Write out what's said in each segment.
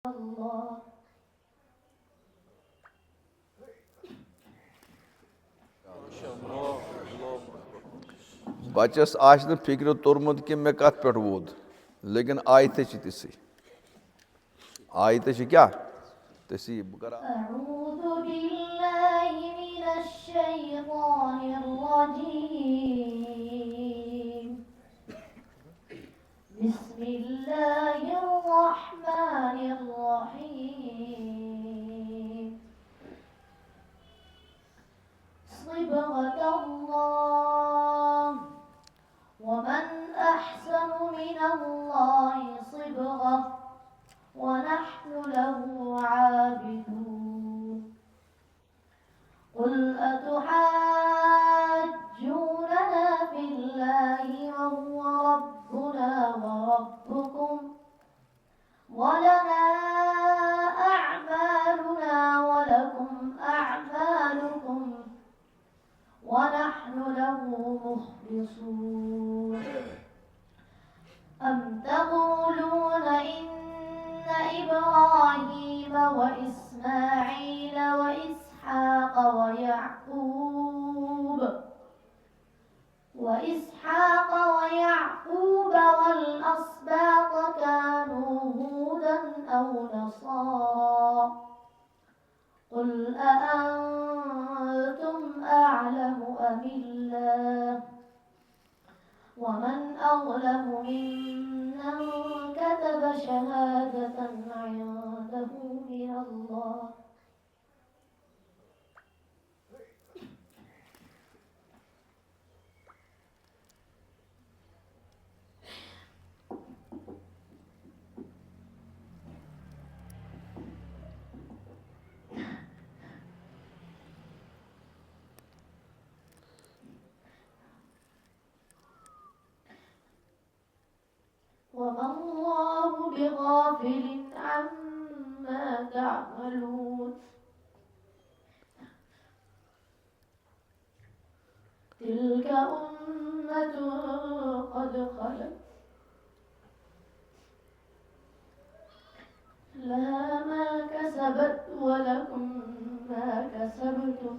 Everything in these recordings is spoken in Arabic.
Allah. बच्चस आज न फिक्र तोरमुत कि मे कत पे वोत लेकिन आयत तिसी आयत क्या तिसी أعوذ بالله من الشيطان الرجيم. بسم الله الرحمن الرحيم. صبغة الله ومن أحسن من الله صبغة ونحن له عابدون. قل أتحاجوننا في الله وهو ربنا وربكم ولنا أعمالنا ولكم أعمالكم ونحن له مخلصون. أم تقولون إن إبراهيم وإسماعيل وإسحاق ويعقوب والأسباط كانوا هودا أو نصارى. قل أأنتم أعلم أم الله ومن أظلم ممن كتب شهادة عنده من الله. وما الله بغافل عما تعملون. تلك أمة قد خلت لها ما كسبت ولكم ما كسبتم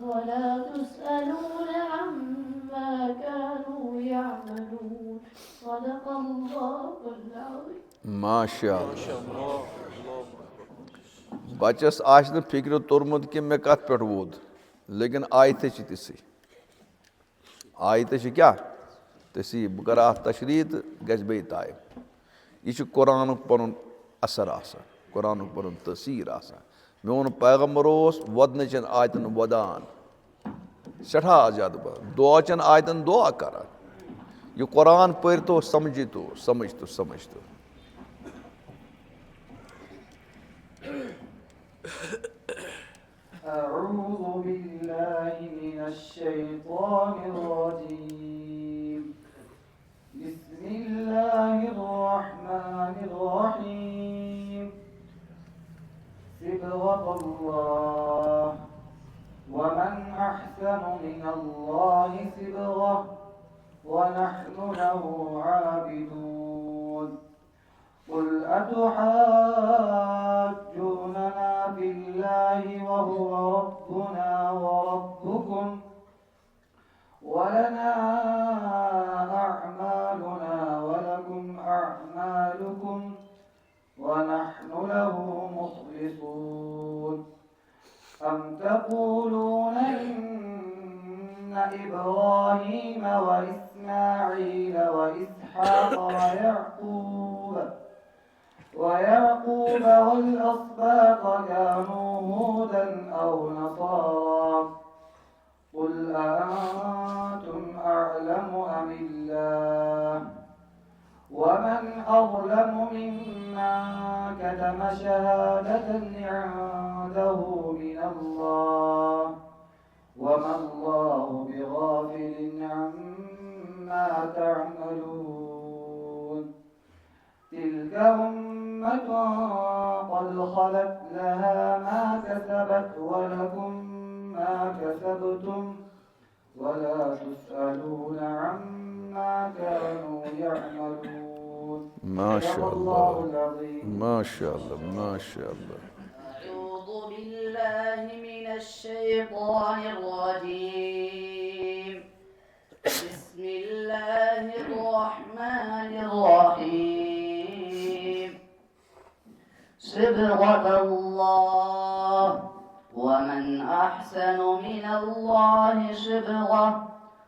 ولا تسألون عما كانوا يعملون. صدق الله العظيم. माशाअल्लाह बच्चस आज न फिक्र तोरमुत कि मे कत पे वोत लेकिन आयत तिसी आयत क्या तिसी बह कर तशरीह तो गज बे तायब यह कुरान पुन असर कुरान पुन तसीर मोन पैगम्बर वदन चन आयतन वदान सठा ज्यादा दुआ चन आयतन दुआ कर यह कुरान पर तो समझ तो أعوذ بالله من الشيطان الرجيم. بسم الله الرحمن الرحيم. صبغة الله ومن أحسن من الله صبغة ونحن له عابدون. قل أتحاجوننا في الله وهو ربنا وربكم ولنا أعمالنا ولكم أعمالكم ونحن له مخلصون. أم تقولون إن إبراهيم وإسماعيل وإسحاق ويعقوب والأسباط كانوا هودا أو نصارى. قل أأنتم أعلم أم الله ومن أظلم ممن كتم شهادة عنده من الله وما الله بغافل عما تعملون. تلك أمة قد خلت لها ما كسبت ولكم ما كسبتم ولا تسألون عما كانوا يعملون. ما صدق شاء الله الله العظيم. ما شاء الله ما شاء الله. أعوذ بالله من الشيطان الرجيم. بسم الله الرحمن الرحيم. صبغة الله ومن أحسن من الله صبغة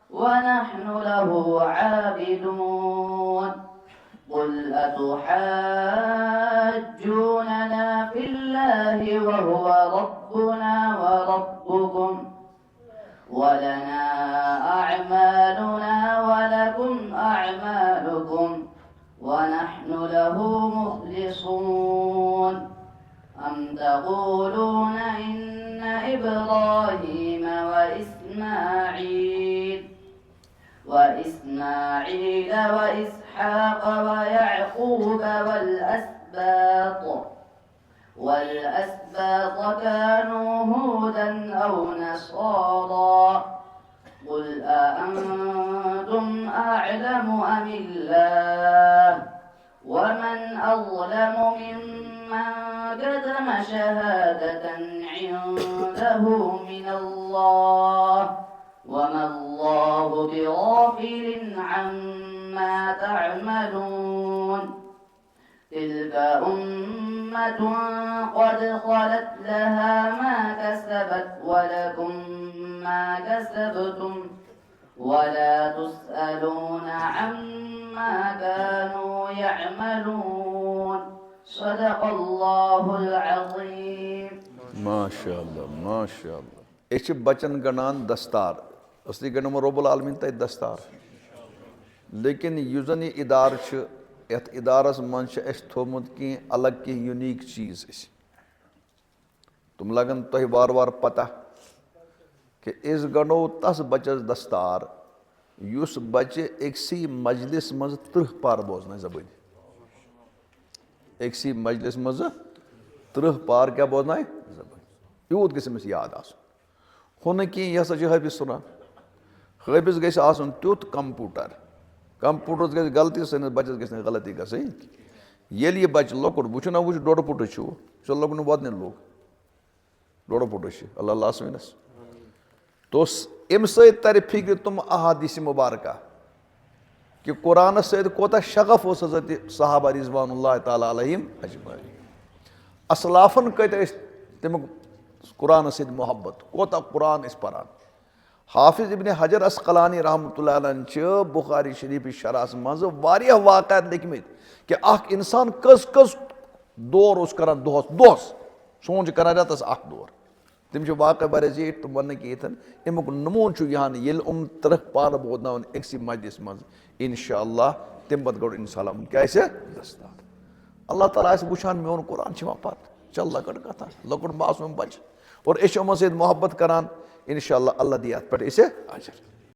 ونحن له عابدون. قل أتحاجوننا في الله وهو ربنا وربكم ولنا أعمالنا ولكم أعمالكم ونحن له مخلصون. أم تقولون إن إبراهيم وإسماعيل وإسحاق ويعقوب والأسباط كانوا هودا أو نصارى. قل أأنتم أعلم أم الله؟ ومن أظلم ممن كتم شهادة عنده من الله وما الله بغافل عما تعملون. تلك أمة قد خلت لها ما كسبت ولكم ما كسبتم ولا تسألون عما كانوا يعملون. صدق الله العظيم. ما شاء الله ما شاء الله. أيش بچن گنان دستار असली गणम रब्बुल आलमीन तय दस्तार लेकिन युस जन यह इदार यथ इदारस मन थोमुत कि अलग की यूनिक चीज़ तुम लगन तुह वार वार पता कि इस गणो तस बचस दस्तार युस बचे एकसी मजलिस मज 30 पार बोजन जबान एकसी मजलिस मज 30 पार क्या बोजना जबान यूत गस याद आन कि यह हसा हाफिज सुना हाफिज गस तुथ कंप्यूटर कंप्यूटर गस गलती सैनिस बचस गस गलती गई ये बच लकुट वो ना वो 1.5 फुट लकुन वदन लोग 1.5 फुट अल्लाह सविनस तो अम सर फिक्र तुम अहादीस मुबारक कि कुरान सत कोता शगफ हजरत सहाबा रिज़वानुल्लाह ताला अलैहिम अजमईन असलाफन कत तम कुरान सत मोहब्बत कोता कुरान पारान हाफिज इब्न हजर अस्कलानी रहमतुल्लाह अलैह बुखारी शरीफ शरास मज वारिया वाक़यात लिखमित कि इंसान कस कस दौर करान दोस सोच करान रतस दौर तम वाक़ बरजीट तुम वन कि अमुक नमून यहाँ ये 30 पार बोदना एकसी मजलिस मज इंशाअल्लाह तम पत गो इंशाअल्लाह क्या दस्तार अल्लाह ताला वुचान मोन कुरान पत चल लकट कथा लकुट मासूम बच और अमन सत मोहब्बत करान इंशाअल्लाह अल्लाह दी पे अजर।